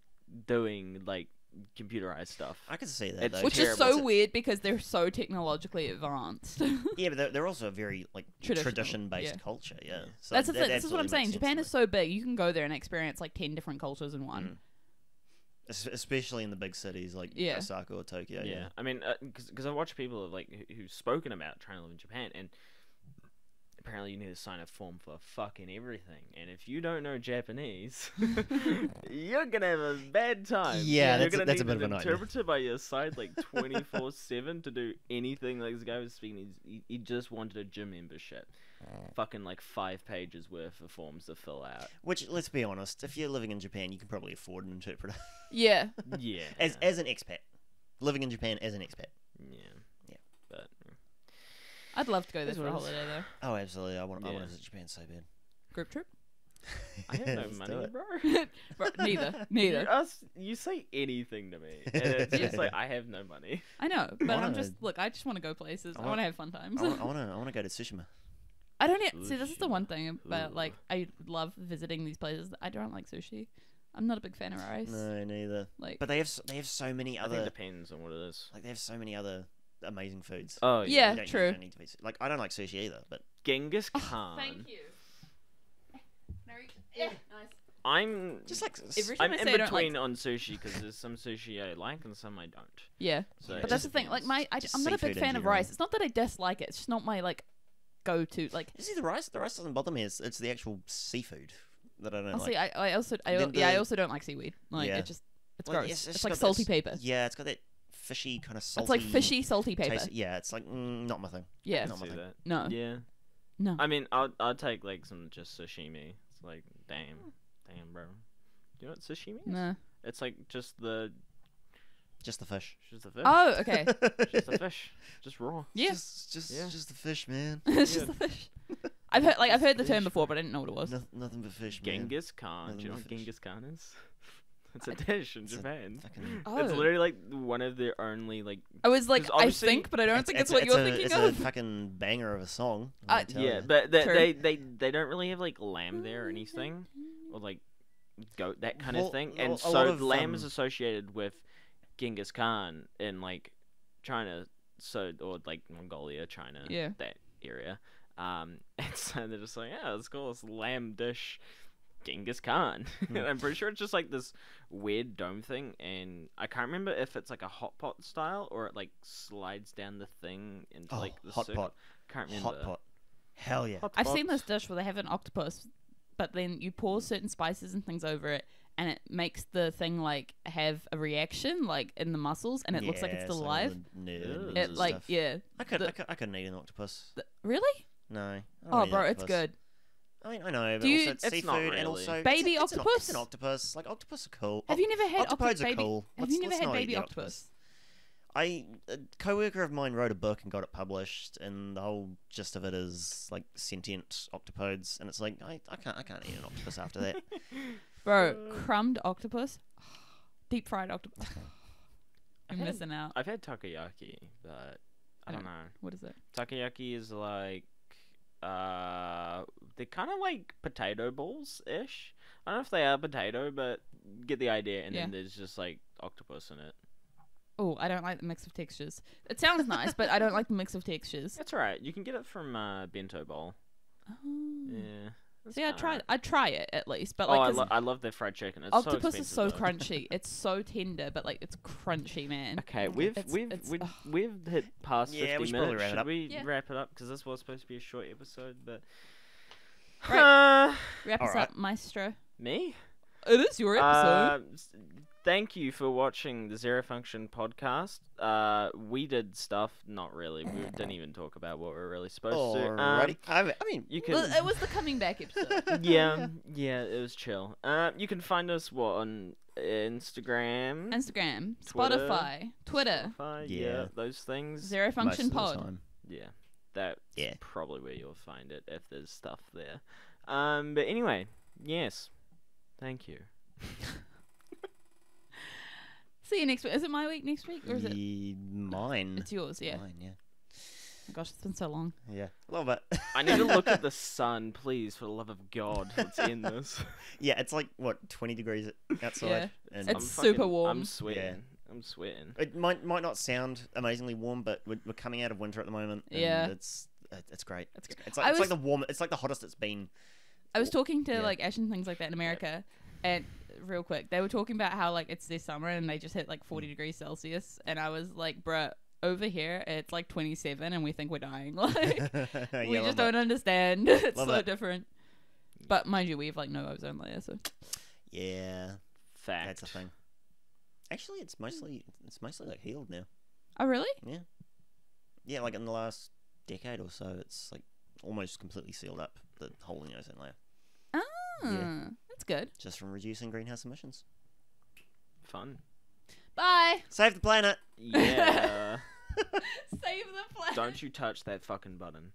doing like computerized stuff. I can see that It's though. Which terrible. is so weird because they're so technologically advanced. Yeah, but they're also a very like Traditional, tradition-based yeah. culture. Yeah, so That's the that thing. This is what I'm absolutely saying. makes sense Japan to is so big, you can go there and experience like 10 different cultures in one. Mm. Especially in the big cities like Yeah. Osaka or Tokyo. Yeah, I mean, because I watch people like who've spoken about trying to live in Japan, and apparently you need to sign a form for fucking everything. And if you don't know Japanese, you're gonna have a bad time. Yeah, you're that's a- gonna that's a need bit of an a nightmare. interpreter by your side like 24/7 to do anything. Like this guy was speaking, he just wanted a gym membership. Fucking like 5 pages worth of forms to fill out. Which, let's be honest, if you're living in Japan, you can probably afford an interpreter Yeah. Yeah. as an expat. Living in Japan as an expat. Yeah. Yeah. But I'd love to go there That's for a what it is. holiday though. Oh, absolutely. I want Yeah. to visit Japan so bad. Group trip? I have no Let's do money, it. bro. Bro, neither. You say anything to me, and it's just Yeah. like I have no money. I know, but I'm wanna- just I just want to go places. I I want to have fun times. I want to go to Tsushima. I don't see. This is the Sushi. one thing about Ooh. like I love visiting these places. I don't like sushi. I'm not a big fan of rice. No, neither. Like, But they have so many I think it other depends on what it is. they have so many other amazing foods. Oh Yeah. You don't- true. You don't need to be, like I don't like sushi either, but Genghis oh, Khan. thank you. Yeah, nice. I'm just like Every time I'm I in say I don't like- between on sushi because there's some sushi I like and some I don't. Yeah, So but it that's the just thing. Like depends. I'm not a seafood big in fan of general. rice. It's not that I dislike it. It's just not my like go-to. Like, you see the rice. The rice doesn't bother me. It's the actual seafood that I don't honestly, like. I also Then I the- also don't like seaweed. Like, Yeah. it's Well, gross. it's It's, just like got salty this- paper. Yeah, it's got that fishy kind of salty. It's like fishy salty paper. taste. Yeah, it's like not my thing. Yeah. I Not my see thing. that. No. Yeah. No. I mean, I'll take like some just sashimi. It's like damn, bro. Do you know what sashimi is? No. It's like just the Just the fish. fish. Oh, okay. Just the fish. Just raw. Yeah. Just Yeah. the fish, man. It's just Yeah. the fish. I've heard the term fish. before, but I didn't know what it was. Nothing but fish, man. Genghis Khan. Do you know what Nothing but fish. Genghis Khan is? It's a dish in It's a Japan. fucking... Oh. It's literally like one of their only like. I was like, 'cause I obviously- think, but I don't think it's what you're thinking it's of. a fucking banger of a song. let me tell Yeah, ya. but True. they don't really have like lamb there or anything, or like goat, that kind Well, of thing. a And lot so of, lamb is associated with Genghis Khan in like China, so or like Mongolia, China, Yeah. that area. And so they're just like, yeah, let's call this lamb dish Genghis Khan. And I'm pretty sure it's just like this weird dome thing, and I can't remember if it's like a hot pot style or it like slides down the thing into Oh, like the hot circle. pot. Can't remember. Hot pot. Hell yeah. Hot I've seen pots. this dish where they have an octopus, but then you pour certain spices and things over it, and it makes the thing like have a reaction like in the muscles, and it looks like it's still alive. It like stuff. yeah. I couldn't eat an octopus. Really? No. I Oh, don't eat bro, it's octopus. good. I mean, I know, but Do you- also it's It's seafood not and really. also Baby it's an octopus? octopus. Like octopus are cool. Have you never had octopodes are baby? cool. Have you never Let's had not eat baby the octopus? A coworker of mine wrote a book and got it published, and the whole gist of it is like sentient octopodes, and it's like I can't eat an octopus after that. Bro, crumbed octopus, deep fried octopus. I've You're had- missing out. I've had takoyaki, but I don't know. What is it? Takoyaki is like they're kind of like potato balls ish. I don't know if they are potato, but get the idea. And then Yeah. there's just like octopus in it. Oh, I don't like the mix of textures. It sounds nice, but I don't like the mix of textures. That's alright. You can get it from bento bowl. Oh. Yeah. that's See, kinda I'd try it at least, but Oh, like, 'cause I love their fried chicken. It's octopus so is so expensive, though. crunchy. It's so tender, but like it's crunchy, man. Okay, It's- we've ugh. hit past Yeah, 50 we should probably minutes. wrap it Should up. we Yeah. wrap it up? Because this was supposed to be a short episode, but Right. Wrap us Alright. up, maestro. me? It is your episode. Thank you for watching the ZeroFunction podcast. We did stuff, not really. We didn't even talk about what we're really supposed to. Alrighty. I mean, You Well, can, it was the coming back episode. yeah, it was chill. You can find us on Instagram, Instagram, Twitter. Spotify, Twitter, Spotify, Yeah. those things. Zero most Function of the Pod. time. Yeah, that's Yeah. probably where you'll find it if there's stuff there. But anyway, yes, thank you. See you next week. Is it my week next week, or is it? Mine? It's yours, yeah. Mine, yeah. Gosh, it's been so long. Yeah, a little bit. I need to look at the sun, please, for the love of God. Let's end this. Yeah, it's like what 20 degrees outside. Yeah. And It's super warm. I'm sweating. Yeah. I'm sweating. it might not sound amazingly warm, but we're coming out of winter at the moment. And Yeah. it's great. It's great. It's I like was- the warm. It's like the hottest it's been. I was talking to Yeah. like Ash and things like that in America, and real quick, they were talking about how like it's their summer and they just hit like 40 degrees Celsius, and I was like, bruh, over here it's like 27 and we think we're dying. Like we just don't understand. It's Love so it. different. But mind you, we have like no ozone layer, so Yeah, Fact. that's the thing. Actually, it's mostly like healed now. oh really? Yeah, like in the last decade or so, it's like almost completely sealed up the hole in the ozone layer Ah, Yeah. that's good. just from reducing greenhouse emissions. Fun. Bye. Save the planet. Yeah. Save the planet. Don't you touch that fucking button.